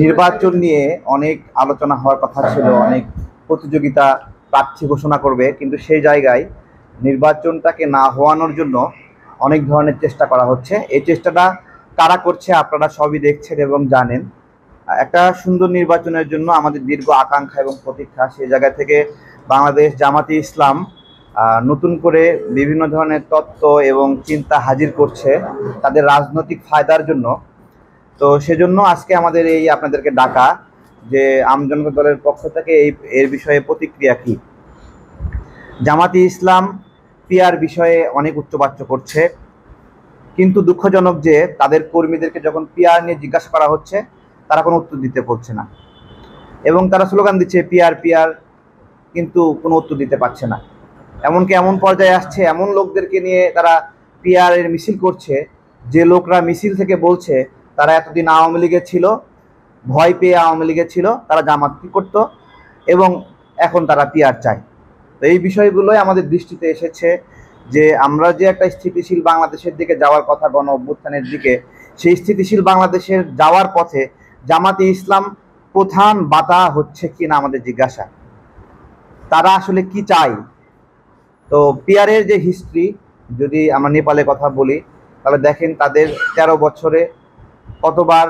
নির্বাচন নিয়ে অনেক আলোচনা হওয়ার কথা ছিল, অনেক প্রতিযোগিতা, প্রার্থী ঘোষণা করবে, কিন্তু সেই জায়গায় নির্বাচনটাকে না হওয়ানোর জন্য অনেক ধরনের চেষ্টা করা হচ্ছে। এই চেষ্টাটা কারা করছে আপনারা সবই দেখছেন এবং জানেন। একটা সুন্দর নির্বাচনের জন্য আমাদের দীর্ঘ আকাঙ্ক্ষা এবং প্রতীক্ষা। সেই জায়গা থেকে বাংলাদেশ জামাতে ইসলাম নতুন করে বিভিন্ন ধরনের তত্ত্ব এবং চিন্তা হাজির করছে তাদের রাজনৈতিক ফায়দার জন্য। তো সেজন্য আজকে আমাদের এই আপনাদেরকে ডাকা যে আমজনতা দলের পক্ষ থেকে এর বিষয়ে প্রতিক্রিয়া কি। জামাতে ইসলাম পিয়ার বিষয়ে অনেক উচ্চবাচ্য করছে, কিন্তু দুঃখজনক যে তাদের কর্মীদেরকে যখন পিয়ার নিয়ে জিজ্ঞাসা করা হচ্ছে তারা কোনো উত্তর দিতে পারছে না, এবং তারা স্লোগান দিচ্ছে পিয়ার পিয়ার, কিন্তু কোনো উত্তর দিতে পারছে না। এমনকি এমন পর্যায়ে আসছে, এমন লোকদেরকে নিয়ে তারা পিয়ারের মিছিল করছে যে লোকরা মিছিল থেকে বলছে তারা এতদিন আওয়ামী লীগে ছিল, ভয় পেয়ে আওয়ামী লীগে ছিল, তারা জামাতি করতো এবং এখন তারা পিয়ার চায়। তো এই বিষয়গুলোই আমাদের দৃষ্টিতে এসেছে যে আমরা যে একটা স্থিতিশীল বাংলাদেশের দিকে যাওয়ার কথা, গণ অভ্যুত্থানের দিকে, সেই স্থিতিশীল বাংলাদেশের যাওয়ার পথে জামাতে ইসলাম প্রধান বাধা হচ্ছে কিনা আমাদের জিজ্ঞাসা। তারা আসলে কি চায়? তো পিয়ারের যে হিস্ট্রি, যদি আমরা নেপালে কথা বলি তাহলে দেখেন তাদের 13 বছরে কতবার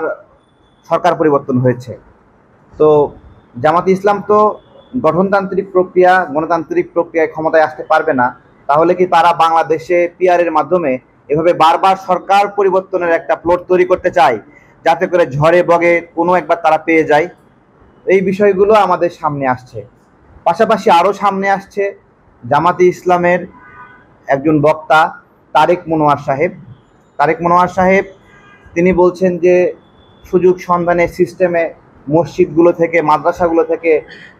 সরকার পরিবর্তন হয়েছে। তো জামাতে ইসলাম তো গঠনতান্ত্রিক প্রক্রিয়া, গণতান্ত্রিক প্রক্রিয়ায় ক্ষমতায় আসতে পারবে না, তাহলে কি তারা বাংলাদেশে পিয়ারের মাধ্যমে এভাবে বারবার সরকার পরিবর্তনের একটা প্লট তৈরি করতে চায় যাতে করে ঝড়ে বগে কোনো একবার তারা পেয়ে যায়? এই বিষয়গুলো আমাদের সামনে আসছে। পাশাপাশি আরও সামনে আসছে জামাতে ইসলামের একজন বক্তা তারেক মনোয়ার সাহেব। তারেক মনোয়ার সাহেব তিনি বলছেন যে সুযোগ সন্ধানের সিস্টেমে মসজিদগুলো থেকে, মাদ্রাসাগুলো থেকে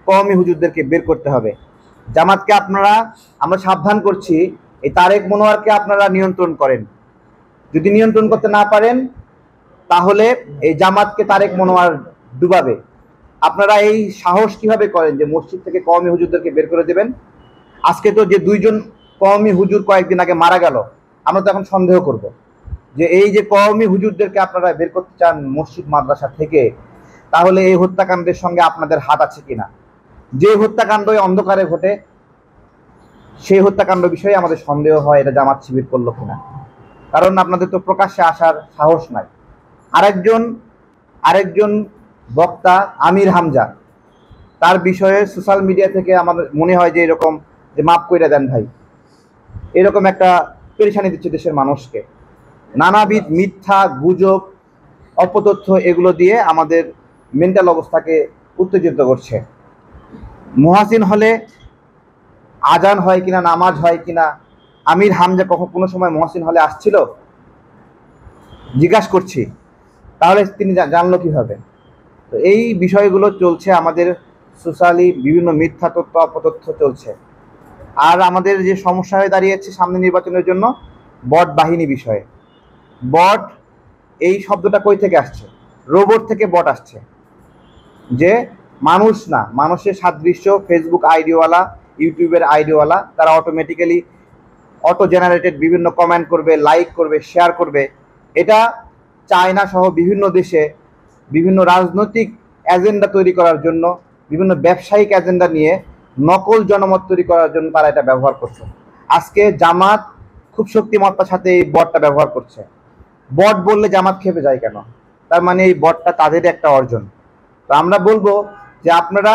কওমি হুজুরদেরকে বের করতে হবে। জামাতকে আমরা সাবধান করছি, এই তারেক মনোয়ারকে আপনারা নিয়ন্ত্রণ করেন। যদি নিয়ন্ত্রণ করতে না পারেন তাহলে এই জামাতকে তারেক মনোয়ার ডুবাবে। আপনারা এই সাহস কিভাবে করেন যে মসজিদ থেকে কওমি হুজুরদেরকে বের করে দেবেন? আজকে তো যে 2 জন কওমি হুজুর কয়েকদিন আগে মারা গেল, আমরা তো এখন সন্দেহ করব যে এই যে কওমি হুজুরদেরকে আপনারা বের করতে চান মসজিদ মাদ্রাসা থেকে, তাহলে এই হত্যাকাণ্ডের সঙ্গে আপনাদের হাত আছে কিনা। যে হত্যাকাণ্ড অন্ধকারে ঘটে, সেই হত্যাকাণ্ড বিষয়ে আমাদের সন্দেহ হয় এটা জামাত শিবির করলো কিনা, কারণ আপনাদের তো প্রকাশ্যে আসার সাহস নাই। আরেকজন বক্তা আমির হামজা, তার বিষয়ে সোশ্যাল মিডিয়া থেকে আমাদের মনে হয় যে এরকম যে মাফ কইরা দেন ভাই, এরকম একটা পেরেশানি দিচ্ছে দেশের মানুষকে। নানাবিধ মিথ্যা, গুজব, অপতথ্য এগুলো দিয়ে আমাদের মেন্টাল অবস্থাকে উত্তেজিত করছে। মুহাসিন হলে আজান হয় কিনা, নামাজ হয় কিনা, আমির হামজা কোনো সময় মুহাসিন হলে আসছিল? জিজ্ঞাসা করছি, তাহলে তিনি জানলো কিভাবে? তো এই বিষয়গুলো চলছে আমাদের সোশ্যালি, বিভিন্ন মিথ্যা তথ্য, অপতথ্য চলছে। আর আমাদের যে সমস্যা হয়ে দাঁড়িয়েছে সামনে নির্বাচনের জন্য, বট বাহিনী বিষয়ে। বট এই শব্দটা কই থেকে আসছে? রোবট থেকে বট আসছে, যে মানুষ না, মানুষের সাদৃশ্য, ফেসবুক আইডিওয়ালা, ইউটিউবের আইডিওয়ালা, তারা অটোমেটিক্যালি অটো জেনারেটেড বিভিন্ন কমেন্ট করবে, লাইক করবে, শেয়ার করবে। এটা চায়না সহ বিভিন্ন দেশে বিভিন্ন রাজনৈতিক এজেন্ডা তৈরি করার জন্য, বিভিন্ন ব্যবসায়িক এজেন্ডা নিয়ে নকল জনমত তৈরি করার জন্য তারা এটা ব্যবহার করছে। আজকে জামাত খুব শক্তিমত্তার সাথে এই বটটা ব্যবহার করছে। বট বললে জামাত খেপে যায় কেন? তার মানে এই বটটা তাদের একটা অর্জন। তো আমরা বলবো যে আপনারা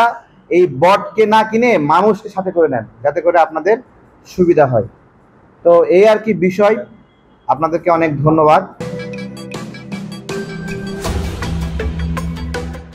এই বটকে না কিনে মানুষকে সাথে করে নেন, যাতে করে আপনাদের সুবিধা হয়। তো এই আর কি বিষয়। আপনাদেরকে অনেক ধন্যবাদ।